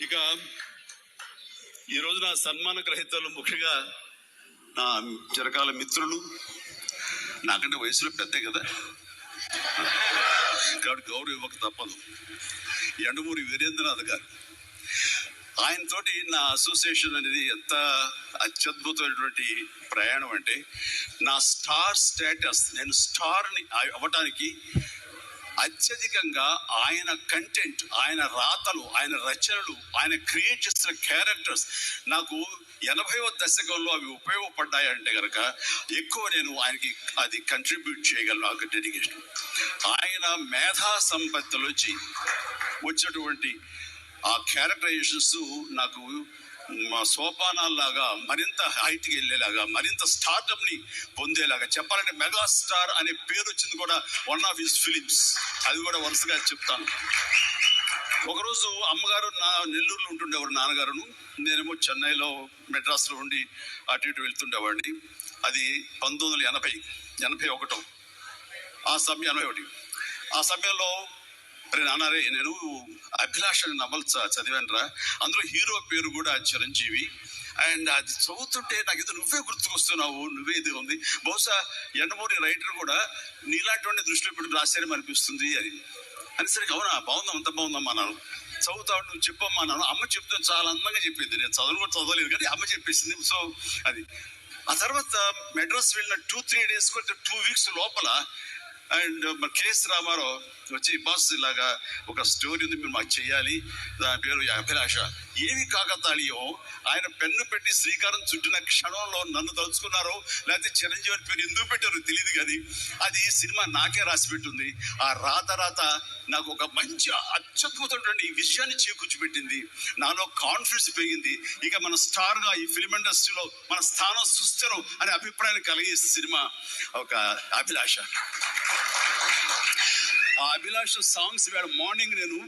ఇక ఈ రోజున సన్మాన గ్రహీతలు ముఖ్యంగా నా చిరకాల మిత్రులు, నాకంటే వయసులో పెద్దే కదా, కాబట్టి గౌరవం ఇవ్వక తప్పదు. యండమూరి వీరేంద్రనాథ్ గారు, ఆయనతోటి నా అసోసియేషన్ అనేది ఎంత అత్యద్భుతమైనటువంటి ప్రయాణం అంటే, నా స్టార్ స్టేటస్, నేను స్టార్ని అవ్వటానికి అత్యధికంగా ఆయన కంటెంట్, ఆయన రాతలు, ఆయన రచనలు, ఆయన క్రియేట్ చేసిన క్యారెక్టర్స్ నాకు 80వ దశకంలో అవి ఉపయోగపడ్డాయంటే కనుక ఎక్కువ నేను ఆయనకి అది కంట్రిబ్యూట్ చేయగలను. నాకు డెడికేషన్, ఆయన మేధా సంపత్తిలోంచి వచ్చినటువంటి ఆ క్యారెక్టరైజేషన్స్ నాకు సోపానాల్లాగా మరింత హైట్కి వెళ్ళేలాగా, మరింత స్టార్టప్ని పొందేలాగా. చెప్పాలంటే మెగాస్టార్ అనే పేరు వచ్చింది కూడా వన్ ఆఫ్ హిస్ ఫిలిమ్స్. అది కూడా వరుసగా చెప్తాను. ఒకరోజు అమ్మగారు నెల్లూరులో ఉంటుండేవారు, నాన్నగారును, నేనేమో చెన్నైలో మెడ్రాస్లో ఉండి అటు ఇటు వెళ్తుండేవాడిని. అది 1981 ఆ సమయంలో నాన్నరే, నేను అభిలాష నవల్ చదివానురా, అందులో హీరో పేరు కూడా చిరంజీవి, అండ్ అది చదువుతుంటే నాకు ఇది నువ్వే గుర్తుకొస్తున్నావు, నువ్వే ఇది ఉంది, బహుశా యండమూరి రైటర్ కూడా నీలాంటి దృష్టిలో పెట్టి రాశారని అనిపిస్తుంది అని సరే, అవునా, బాగుందాం, అంత బాగుందమ్మా అన్నాను. చదువుతావు, నువ్వు చెప్పమ్మా అన్నాను. అమ్మ చెప్తే చాలా అందంగా చెప్పింది, నేను చదవలేదు కానీ అమ్మ చెప్పేసింది. సో అది ఆ తర్వాత మెడ్రాస్ వెళ్ళిన 2-3 days 2 weeks లోపల అండ్ కెఎస్ రామారావు వచ్చి, బాస్ ఇలాగా ఒక స్టోరీ ఉంది, మీరు మాకు చెయ్యాలి, దాని పేరు అభిలాష. ఏమి కాకతాళీయం, ఆయన పెన్ను పెట్టి శ్రీకారం చుట్టిన క్షణంలో నన్ను తలుచుకున్నారో లేకపోతే చిరంజీవి పేరు ఎందుకు పెట్టారో తెలియదు, కానీ అది సినిమా నాకే రాసి పెట్టుంది. ఆ రాత నాకు ఒక మంచి అత్యద్భుతమైనటువంటి విషయాన్ని చేకూర్చిపెట్టింది, నాలో కాన్ఫిడెన్స్ పెరిగింది. ఇక మన స్టార్గా ఈ ఫిల్మ్ ఇండస్ట్రీలో మన స్థానం సుస్థిరం అనే అభిప్రాయాన్ని కలిగేసిన సినిమా ఒక అభిలాష. ఆ అభిలాష సాంగ్స్ వేళ మార్నింగ్ నేను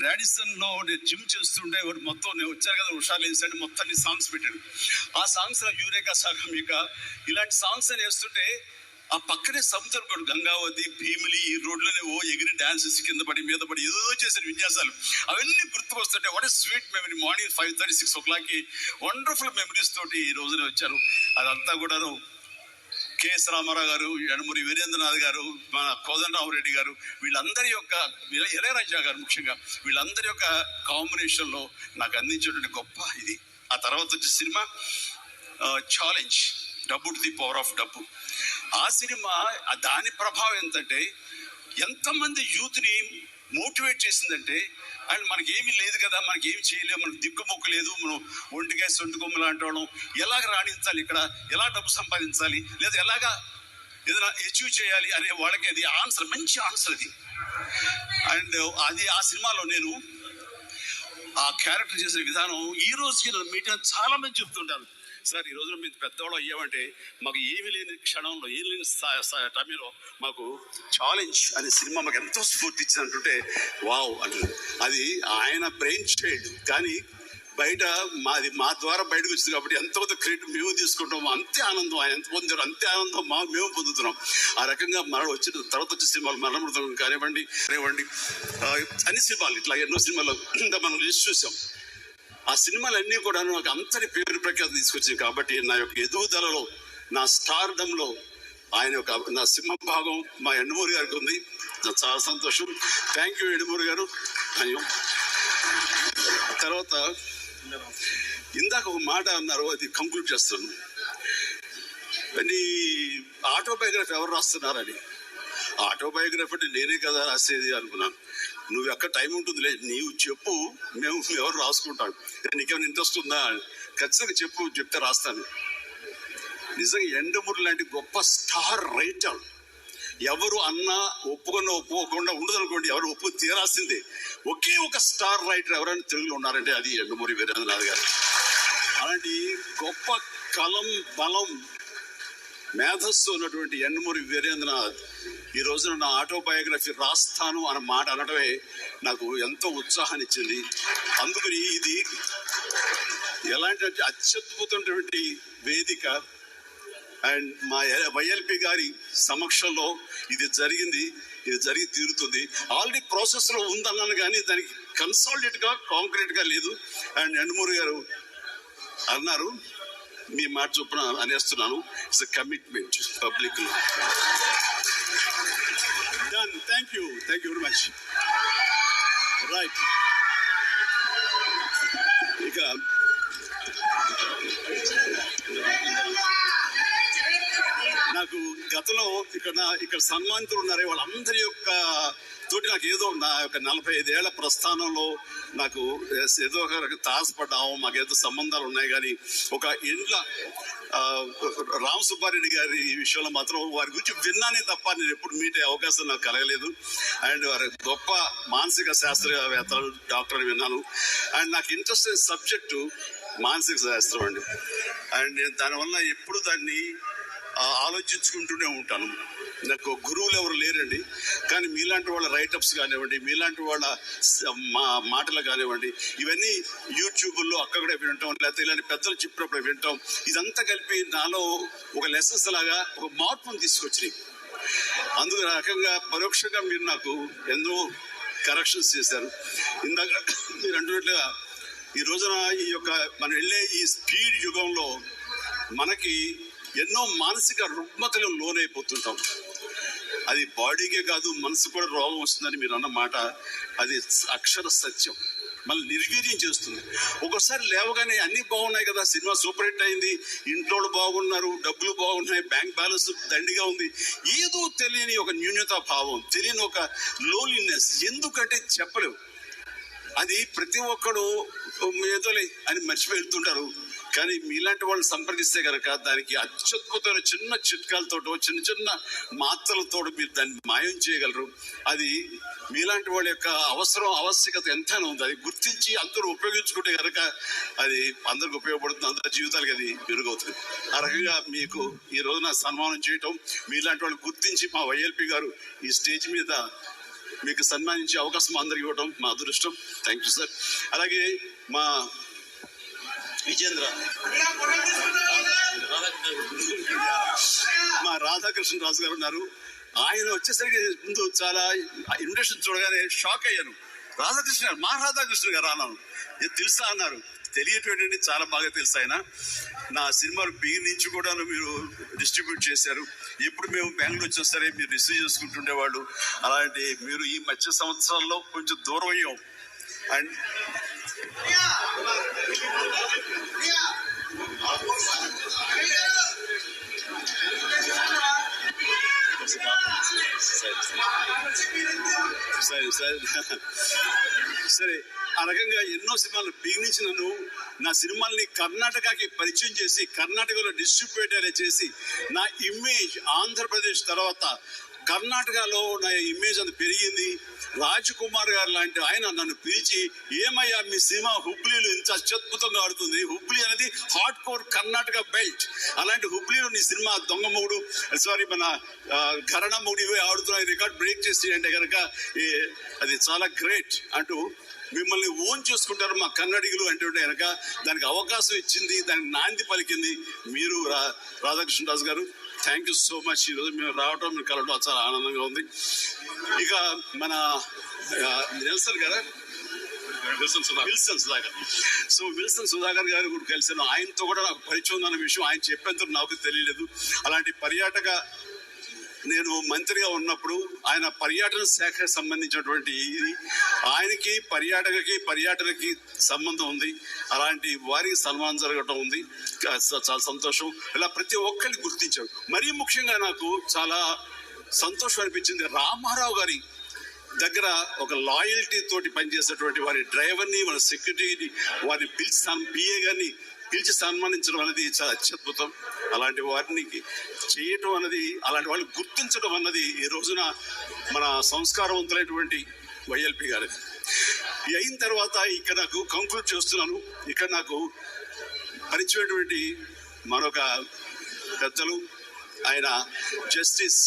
రాడిసన్ లో నేను జిమ్ చేస్తుండే, మొత్తం నేను వచ్చాను కదా, హుషారు లేదంటే మొత్తాన్ని సాంగ్స్ పెట్టాడు. ఆ సాంగ్స్ లో యూరేకా సాగమిక ఇలాంటి సాంగ్స్ అని వేస్తుంటే ఆ పక్కనే సముద్రం కూడా, గంగావతి, భీమిలి, ఈ రోడ్లోనే ఎగిరి డాన్సెస్ కింద పడి మీద పడి ఏదో చేసిన విన్యాసాలు అవన్నీ గుర్తుకొస్తుంటే what a sweet memory. Morning 5:30-6 o'clock wonderful memories తోటి ఈ రోజునే వచ్చారు. అదంతా కూడాను కెఎస్ రామారావు గారు, యండమూరి వీరేంద్రనాథ్ గారు, మన కోదండరామరెడ్డి గారు, వీళ్ళందరి యొక్క, ఇళయరాజా గారు ముఖ్యంగా, వీళ్ళందరి యొక్క కాంబినేషన్లో నాకు అందించేటువంటి గొప్ప ఇది. ఆ తర్వాత వచ్చే సినిమా ఛాలెంజ్, డబ్బు టు ది పవర్ ఆఫ్ డబ్బు. ఆ సినిమా దాని ప్రభావం ఏంటంటే ఎంతమంది యూత్ని మోటివేట్ చేసిందంటే, అండ్ మనకి ఏమీ లేదు కదా, మనకి ఏమి చేయలేము, మనకు దిక్కుమొక్కు లేదు, మనం ఒంటికాయ సొంటుకొమ్ము లాంటి వాళ్ళం, ఎలాగ రాణించాలి, ఇక్కడ ఎలా డబ్బు సంపాదించాలి, లేదా ఎలాగా ఏదైనా అచీవ్ చేయాలి అనే వాళ్ళకి అది ఆన్సర్, మంచి ఆన్సర్ అది. అండ్ అది ఆ సినిమాలో నేను ఆ క్యారెక్టర్ చేసిన విధానం ఈ రోజుకి మీటింగ్ చాలా మంది చెప్తుంటారు, సార్ ఈ రోజున మీరు పెద్దవాళ్ళు అయ్యామంటే మాకు ఏమి లేని క్షణంలో, ఏమి లేని టైంలో మాకు ఛాలెంజ్ అనే సినిమా మాకు ఎంతో స్ఫూర్తి ఇచ్చినట్టుంటే వావ్ అంటే అది ఆయన బ్రెయిన్ చైల్డ్, కానీ బయట మా ద్వారా బయటకు వచ్చింది కాబట్టి ఎంతో క్రెడిట్ మేము తీసుకుంటాం. అంతే ఆనందం ఆయన ఎంత పొందారు, అంతే ఆనందం మేము పొందుతున్నాం. ఆ రకంగా వచ్చిన తర్వాత వచ్చే సినిమాలు మరణమృతం కానివ్వండి, అన్ని సినిమాలు ఇట్లా ఎన్నో సినిమాలు మనం లిస్ట్ చూసాం. ఆ సినిమాలన్నీ కూడా నాకు అంతటి పేరు ప్రఖ్యాతి తీసుకొచ్చింది. కాబట్టి నా యొక్క ఎదుగుదలలో, నా స్టార్డంలో ఆయన యొక్క నా సింహభాగం మా యండమూరి గారికి ఉంది. చాలా సంతోషం. థ్యాంక్ యూ యండమూరి గారు. తర్వాత ఇందాక ఒక మాట అన్నారు, అది కంక్లూడ్ చేస్తాను. నీ ఆటోబయోగ్రఫీ ఎవరు రాస్తున్నారని. ఆటోబయోగ్రఫీ అంటే నేనే కదా రాసేది అనుకున్నాను. నువ్వు ఎక్కడ టైం ఉంటుందిలే, నీవు చెప్పు, మేము ఎవరు రాసుకుంటాను, నీకేమైనా ఇంట్రెస్ట్ ఉందా, ఖచ్చితంగా చెప్తే రాస్తాను. నిజంగా యండమూరి లాంటి గొప్ప స్టార్ రైటర్ ఎవరు అన్నా ఒప్పుకోకుండా ఉండదు అనుకోండి, ఎవరు ఒప్పు తీరాల్సిందే. ఒకే ఒక స్టార్ రైటర్ ఎవరైనా తెలుగులో ఉన్నారంటే అది యండమూరి వీరేంద్రనాథ్ గారు. అలాంటి గొప్ప కలం, బలం, మేధస్సు ఉన్నటువంటి యండమూరి వీరేంద్రనాథ్ ఈ రోజున నా ఆటోబయోగ్రఫీ రాస్తాను అన్న మాట అనడమే నాకు ఎంతో ఉత్సాహాన్ని ఇచ్చింది. అందుకని ఇది ఎలాంటి అత్యద్భుతమైనటువంటి వేదిక. అండ్ మా వైఎల్పి గారి సమక్షంలో ఇది జరిగింది, ఇది జరిగి తీరుతుంది. ఆల్రెడీ ప్రాసెస్లో ఉందన్నాను కానీ దానికి కన్సాలిడేట్ గా కాంక్రీట్ గా లేదు. అండ్ యండమూరి గారు అన్నారు, మీ మాట చొప్పున అనేస్తున్నాను, ఇట్స్ కమిట్మెంట్ పబ్లిక్ లో. Done. Thank you very much. Right. ఇక నాకు గతంలో ఇక్కడ సన్మానితులు ఉన్నారే వాళ్ళందరి యొక్క తోటి నాకు ఏదో నా యొక్క 45 ఏళ్ల ప్రస్థానంలో నాకు ఏదో ఒక తారసపడ్డాము, మాకేదో సంబంధాలు ఉన్నాయి. కానీ ఒక ఇండ్ల రామ్ సుబ్బారెడ్డి గారి విషయంలో మాత్రం వారి గురించి విన్నానే తప్ప నేను ఎప్పుడు మీట్ అయ్యే అవకాశం నాకు కలగలేదు. అండ్ వారి గొప్ప మానసిక శాస్త్రవేత్తలు, డాక్టర్ విన్నాను. అండ్ నాకు ఇంట్రెస్ట్ అయిన సబ్జెక్టు మానసిక శాస్త్రం అండి. అండ్ నేను దానివల్ల ఎప్పుడు దాన్ని ఆలోచించుకుంటూనే ఉంటాను. నాకు గురువులు ఎవరు లేరండి, కానీ మీలాంటి వాళ్ళ రైటప్స్ కానివ్వండి, మీలాంటి వాళ్ళ మాటలు కానివ్వండి, ఇవన్నీ యూట్యూబ్లో అక్కడ వినటం, లేకపోతే ఇలాంటి పెద్దలు చెప్పినప్పుడు వినటం, ఇదంతా కలిపి నాలో ఒక లెసన్స్ లాగా ఒక మార్పును తీసుకొచ్చినాయి. అందుకు రకంగా పరోక్షంగా మీరు నాకు ఎన్నో కరెక్షన్స్ చేశారు. ఇందాక మీరు అంటున్నట్లుగా ఈ రోజున ఈ యొక్క మనం వెళ్ళే ఈ స్పీడ్ యుగంలో మనకి ఎన్నో మానసిక రుగ్మతలు లోనైపోతుంటాం. అది బాడీకే కాదు, మనసు కూడా రోగం వస్తుందని మీరు అన్న మాట అది అక్షర సత్యం. మళ్ళీ నిర్వీర్యం చేస్తుంది. ఒకసారి లేవగానే అన్ని బాగున్నాయి కదా, సినిమా సూపర్ హిట్ అయింది, ఇంట్లో బాగున్నారు, డబ్బులు బాగున్నాయి, బ్యాంక్ బ్యాలెన్స్ దండిగా ఉంది, ఏదో తెలియని ఒక న్యూనతా భావం, తెలియని ఒక లోన్లీనెస్, ఎందుకంటే చెప్పలేవు. అది ప్రతి ఒక్కడు ఏదోలే అని మర్చిపోయి వెళ్తుంటారు. కానీ మీలాంటి వాళ్ళు సంప్రదిస్తే కనుక దానికి అత్యద్భుతమైన చిన్న చిట్కాలతో, చిన్న చిన్న మాత్రలతో మీరు దాన్ని మాయం చేయగలరు. అది మీలాంటి వాళ్ళ యొక్క ఆవశ్యకత ఎంతైనా ఉంది. అది గుర్తించి అందరూ ఉపయోగించుకుంటే కనుక అది అందరికి ఉపయోగపడుతుంది, అందరి జీవితాలకి అది మెరుగవుతుంది. ఆ రకంగా మీకు ఈ రోజున సన్మానం చేయటం, మీలాంటి వాళ్ళు గుర్తించి మా వైఎల్పి గారు ఈ స్టేజ్ మీద మీకు సన్మానించే అవకాశం అందరికి ఇవ్వడం మా అదృష్టం. Thank you sir. అలాగే మా విజేంద్ర, మా రాధాకృష్ణ రాజు గారు ఉన్నారు. ఆయన వచ్చేసరికి ముందు చాలా ఇన్విటేషన్ చూడగానే షాక్ అయ్యాను. రాధాకృష్ణ గారు, మా రాధాకృష్ణ గారు అన్నాను. తెలుసా అన్నారు. తెలియటండి, చాలా బాగా తెలుసు. ఆయన నా సినిమాలు బిగిన్ నుంచి కూడా మీరు డిస్ట్రిబ్యూట్ చేశారు. ఎప్పుడు మేము బెంగళూరు వచ్చినా సరే మీరు రిసీవ్ చేసుకుంటుండేవాళ్ళు. అలాంటి మీరు ఈ మధ్య సంవత్సరాల్లో కొంచెం దూరం అయ్యాం. అండ్ సరే, ఆ రకంగా ఎన్నో సినిమాలు బిగినించి నా సినిమాల్ని కర్ణాటకకి పరిచయం చేసి కర్ణాటకలో డిస్ట్రిబ్యూటర్ చేసి నా ఇమేజ్ ఆంధ్రప్రదేశ్ తర్వాత కర్ణాటకలో నా ఇమేజ్ అది పెరిగింది. రాజ్ కుమార్ గారు లాంటి ఆయన నన్ను పిలిచి, ఏమయ్యా మీ సినిమా హుబ్లీలో ఇంత అత్యద్భుతంగా ఆడుతుంది, హుబ్లీ అనేది హార్డ్ కోర్ కర్ణాటక బెల్ట్, అలాంటి హుబ్లీలో నీ సినిమా దొంగ మూడు మన ఘరణ మూడు ఇవే ఆడుతున్నాయి, రికార్డ్ బ్రేక్ చేసి అంటే కనుక అది చాలా గ్రేట్ అంటూ మిమ్మల్ని ఓన్ చేసుకుంటారు మా కన్నడిగులు అంటుంటే కనుక దానికి అవకాశం ఇచ్చింది, దానికి నాంది పలికింది మీరు రాధాకృష్ణరాజు గారు. Thank you so much. ఈరోజు మేము రావటం, మీరు కలవడం చాలా ఆనందంగా ఉంది. ఇక మన నెల్సన్ గారా, Wilson Sudhakar. So Wilson Sudhakar గారు కూడా కలిసాను. ఆయనతో కూడా నాకు పరిచయం ఉందన్న విషయం ఆయన చెప్పేందుకు నాకు తెలియలేదు. అలాంటి పర్యాటక నేను మంత్రిగా ఉన్నప్పుడు ఆయన పర్యాటన శాఖకు సంబంధించినటువంటి ఆయనకి పర్యాటనకి సంబంధం ఉంది. అలాంటి వారికి సన్మానం జరగటం ఉంది, చాలా సంతోషం. ఇలా ప్రతి ఒక్కరిని గుర్తించారు. మరీ ముఖ్యంగా నాకు చాలా సంతోషం అనిపించింది, రామారావు గారి దగ్గర ఒక లాయల్టీ తోటి పనిచేసేటువంటి వారి డ్రైవర్ని, వారి సెక్రటరీని, వారిని పిలిచి పిఏ గారిని పిలిచి సన్మానించడం అనేది చాలా అత్యద్భుతం. అలాంటి వారిని చేయటం అన్నది, అలాంటి వాళ్ళని గుర్తించడం అన్నది ఈ రోజున మన సంస్కారవంతులైనటువంటి వైఎల్పి గారిది. అయిన తర్వాత ఇక్కడ నాకు కంక్లూడ్ చేస్తున్నాను. ఇక్కడ నాకు పరిచయమైనటువంటి మరొక పెద్దలు, ఆయన జస్టిస్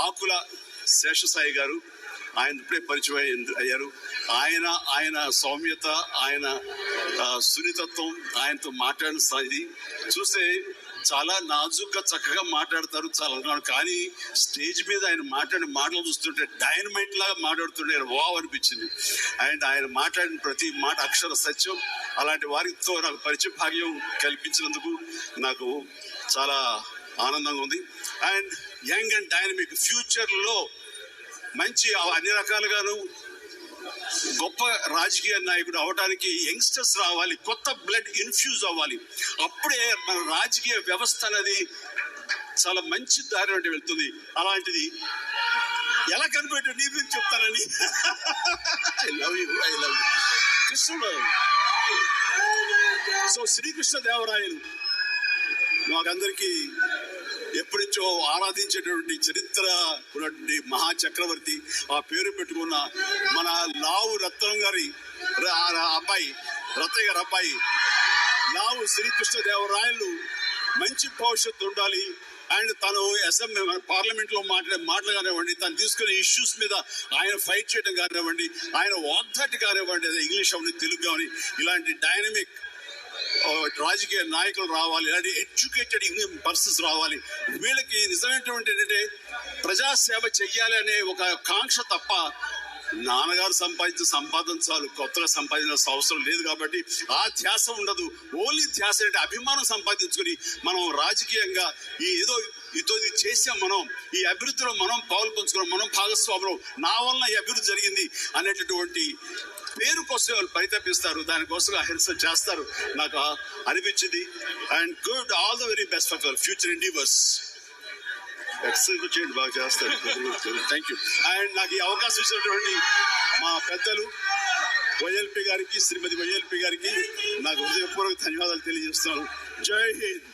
ఆకుల శేషసాయి గారు. ఆయన ఇప్పుడే పరిచయం అయ్యారు. ఆయన సౌమ్యత, ఆయన సున్నితత్వం, ఆయనతో మాట్లాడిన ఇది చూస్తే చాలా నాజుగ్గా చక్కగా మాట్లాడతారు చాలా అనుకున్నాను. కానీ స్టేజ్ మీద ఆయన మాట్లాడిన మాటలు చూస్తుంటే డైనమైట్ లాగా మాట్లాడుతుంటే వావ్ అనిపించింది. అండ్ ఆయన మాట్లాడిన ప్రతి మాట అక్షర సత్యం. అలాంటి వారితో నాకు పరిచయ భాగ్యం కల్పించినందుకు నాకు చాలా ఆనందంగా ఉంది. అండ్ యంగ్ అండ్ డైనమిక్ ఫ్యూచర్లో మంచి అన్ని రకాలుగాను గొప్ప రాజకీయ నాయకుడు అవడానికి యంగ్స్టర్స్ రావాలి, కొత్త బ్లడ్ ఇన్ఫ్యూజ్ అవ్వాలి. అప్పుడే మన రాజకీయ వ్యవస్థ అనేది చాలా మంచి దారి అంటే వెళ్తుంది. అలాంటిది ఎలా కనిపెట్టు నీ గురించి చెప్తానని. ఐ లవ్ యూ కృష్ణుడు. సో శ్రీకృష్ణదేవరాయలు మాకందరికీ ఎప్పటించో ఆరాధించేటువంటి చరిత్ర ఉన్నటువంటి మహాచక్రవర్తి. ఆ పేరు పెట్టుకున్న మన లావు రత్నం గారి అబ్బాయి, రత్తయ్య గారి అబ్బాయి లావు శ్రీకృష్ణదేవరాయలు మంచి భవిష్యత్తు ఉండాలి. అండ్ తను అసెంబ్లీ పార్లమెంట్ లో మాట్లాడే మాటలు కానివ్వండి, తను తీసుకునే ఇష్యూస్ మీద ఆయన ఫైట్ చేయడం కానివ్వండి, ఆయన వాగ్దాటి కానివ్వండి, ఇంగ్లీష్ అవని తెలుగు కానీ ఇలాంటి డైనమిక్ రాజకీయ నాయకులు రావాలి. ఇలాంటి ఎడ్యుకేటెడ్ పర్సన్స్ రావాలి. వీళ్ళకి నిజమైనటువంటి ఏంటంటే ప్రజాసేవ చెయ్యాలి అనే ఒక కాంక్ష తప్ప నాన్నగారు సంపాదించిన సంపాదన చాలు, కొత్తగా సంపాదించాల్సిన అవసరం లేదు. కాబట్టి ఆ ధ్యాస ఉండదు. ఓన్లీ ధ్యాస అంటే అభిమానం సంపాదించుకుని మనం రాజకీయంగా ఏదో ఇది చేసాం, మనం ఈ అభివృద్ధిలో మనం పాలు పంచుకున్నాం, మనం భాగస్వాములు, నా వలన ఈ అభివృద్ధి జరిగింది అనేటటువంటి పేరు కోసం వాళ్ళు పరితపిస్తారు. దానికోసం అహింస చేస్తారు నాకు అనిపించింది. And good all the very best for future endeavours. Exercise చేయండి, బాగా చేస్తారు. Thank you. అండ్ నాకు ఈ అవకాశం ఇచ్చినటువంటి మా పెద్దలు వైఎల్పి గారికి, శ్రీమతి వైఎల్పి గారికి నాకు హృదయపూర్వక ధన్యవాదాలు తెలియజేస్తున్నాను. జై హింద్.